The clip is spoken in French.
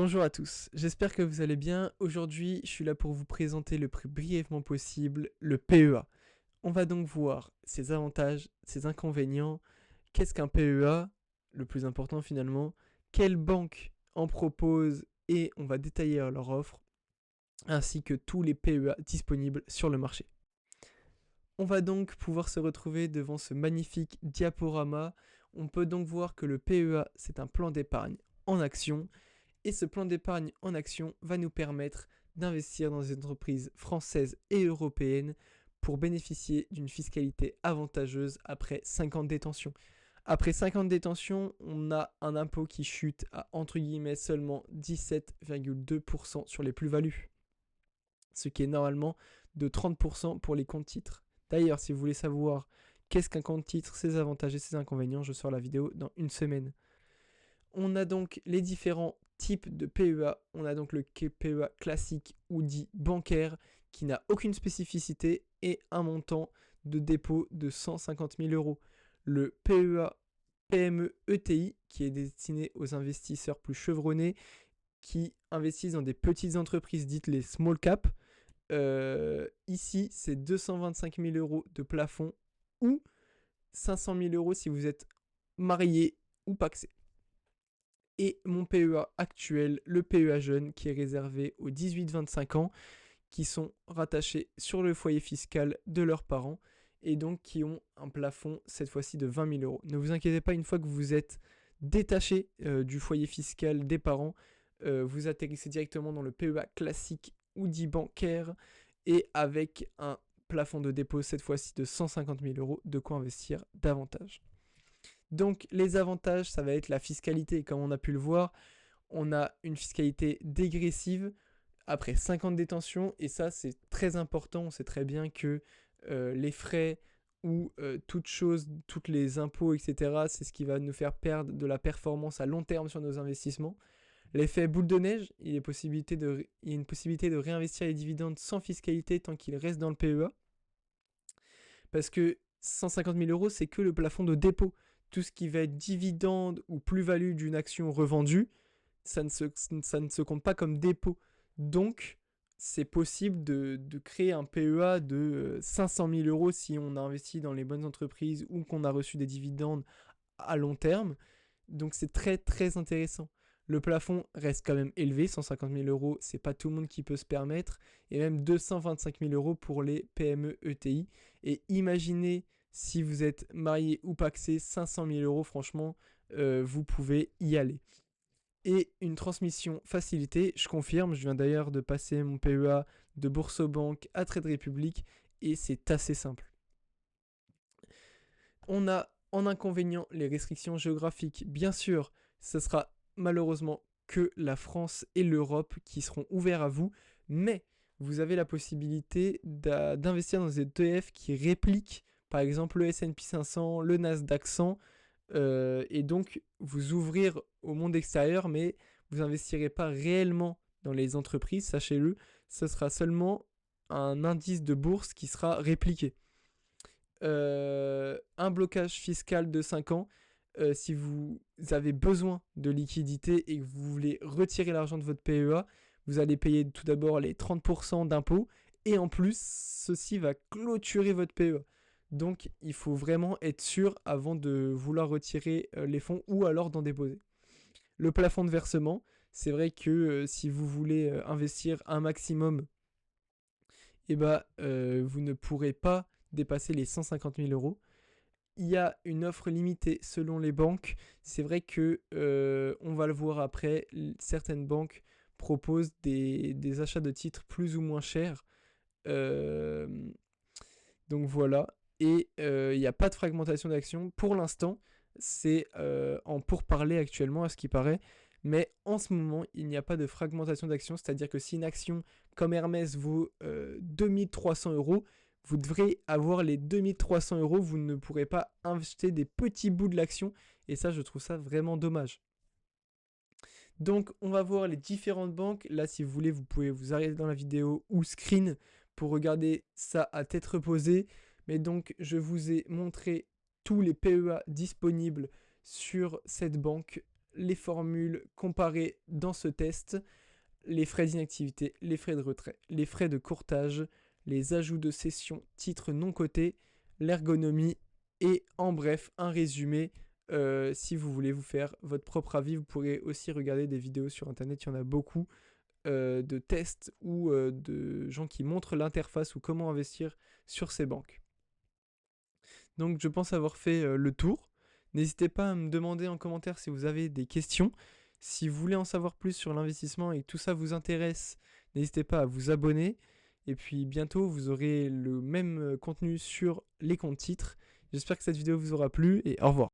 Bonjour à tous, j'espère que vous allez bien. Aujourd'hui, je suis là pour vous présenter le plus brièvement possible le PEA. On va donc voir ses avantages, ses inconvénients, qu'est-ce qu'un PEA, le plus important finalement, quelle banque en propose et on va détailler leur offre, ainsi que tous les PEA disponibles sur le marché. On va donc pouvoir se retrouver devant ce magnifique diaporama. On peut donc voir que le PEA, c'est un plan d'épargne en action. Et ce plan d'épargne en action va nous permettre d'investir dans des entreprises françaises et européennes pour bénéficier d'une fiscalité avantageuse après 5 ans de détention. Après 5 ans de détention, on a un impôt qui chute à entre guillemets seulement 17,2% sur les plus-values, ce qui est normalement de 30% pour les comptes titres. D'ailleurs, si vous voulez savoir qu'est-ce qu'un compte titre, ses avantages et ses inconvénients, je sors la vidéo dans une semaine. On a donc les différents types de PEA. On a donc le PEA classique ou dit bancaire qui n'a aucune spécificité et un montant de dépôt de 150 000 euros. Le PEA PME ETI qui est destiné aux investisseurs plus chevronnés qui investissent dans des petites entreprises dites les small cap. Ici, c'est 225 000 euros de plafond ou 500 000 euros si vous êtes marié ou pacsé. Et mon PEA actuel, le PEA jeune, qui est réservé aux 18-25 ans, qui sont rattachés sur le foyer fiscal de leurs parents, et donc qui ont un plafond, cette fois-ci, de 20 000 euros. Ne vous inquiétez pas, une fois que vous êtes détaché du foyer fiscal des parents, vous atterrissez directement dans le PEA classique ou dit bancaire, et avec un plafond de dépôt, cette fois-ci, de 150 000 euros, de quoi investir davantage. Donc les avantages, ça va être la fiscalité. Comme on a pu le voir, on a une fiscalité dégressive après 5 ans de détention. Et ça, c'est très important. On sait très bien que les frais ou toutes choses, tous les impôts, etc., c'est ce qui va nous faire perdre de la performance à long terme sur nos investissements. L'effet boule de neige, il y a une possibilité de réinvestir les dividendes sans fiscalité tant qu'ils restent dans le PEA. Parce que 150 000 euros, c'est que le plafond de dépôt. Tout ce qui va être dividende ou plus-value d'une action revendue, ça ne se compte pas comme dépôt. Donc, c'est possible de créer un PEA de 500 000 euros si on a investi dans les bonnes entreprises ou qu'on a reçu des dividendes à long terme. Donc, c'est très, très intéressant. Le plafond reste quand même élevé, 150 000 euros, c'est pas tout le monde qui peut se permettre, et même 225 000 euros pour les PME ETI. Et imaginez si vous êtes marié ou pacsé, 500 000 euros, franchement, vous pouvez y aller. Et une transmission facilitée, je confirme, je viens d'ailleurs de passer mon PEA de Boursorama à Trade Republic, et c'est assez simple. On a en inconvénient les restrictions géographiques. Bien sûr, ce sera malheureusement que la France et l'Europe qui seront ouverts à vous, mais vous avez la possibilité d'investir dans des ETF qui répliquent par exemple le S&P 500, le Nasdaq 100, et donc vous ouvrir au monde extérieur, mais vous n'investirez pas réellement dans les entreprises, sachez-le, ce sera seulement un indice de bourse qui sera répliqué. Un blocage fiscal de 5 ans. Si vous avez besoin de liquidité et que vous voulez retirer l'argent de votre PEA, vous allez payer tout d'abord les 30% d'impôts et en plus, ceci va clôturer votre PEA. Donc, il faut vraiment être sûr avant de vouloir retirer les fonds ou alors d'en déposer. Le plafond de versement, c'est vrai que si vous voulez investir un maximum, eh ben, vous ne pourrez pas dépasser les 150 000 euros. Il y a une offre limitée selon les banques. C'est vrai que, on va le voir après, certaines banques proposent des achats de titres plus ou moins chers. Donc voilà. Et il n'y a pas de fragmentation d'actions. Pour l'instant, c'est en pourparlers actuellement, à ce qui paraît. Mais en ce moment, il n'y a pas de fragmentation d'actions. C'est-à-dire que si une action comme Hermès vaut 2300 euros, vous devrez avoir les 2300 euros. Vous ne pourrez pas acheter des petits bouts de l'action. Et ça, je trouve ça vraiment dommage. Donc, on va voir les différentes banques. Là, si vous voulez, vous pouvez vous arrêter dans la vidéo ou screen pour regarder ça à tête reposée. Mais donc, je vous ai montré tous les PEA disponibles sur cette banque les formules comparées dans ce test, les frais d'inactivité, les frais de retrait, les frais de courtage, les ajouts de session, titres non cotés, l'ergonomie et en bref un résumé. Si vous voulez vous faire votre propre avis, vous pourrez aussi regarder des vidéos sur internet, il y en a beaucoup de tests ou de gens qui montrent l'interface ou comment investir sur ces banques. Donc je pense avoir fait le tour. N'hésitez pas à me demander en commentaire si vous avez des questions. Si vous voulez en savoir plus sur l'investissement et que tout ça vous intéresse, n'hésitez pas à vous abonner. Et puis bientôt, vous aurez le même contenu sur les comptes titres. J'espère que cette vidéo vous aura plu et au revoir.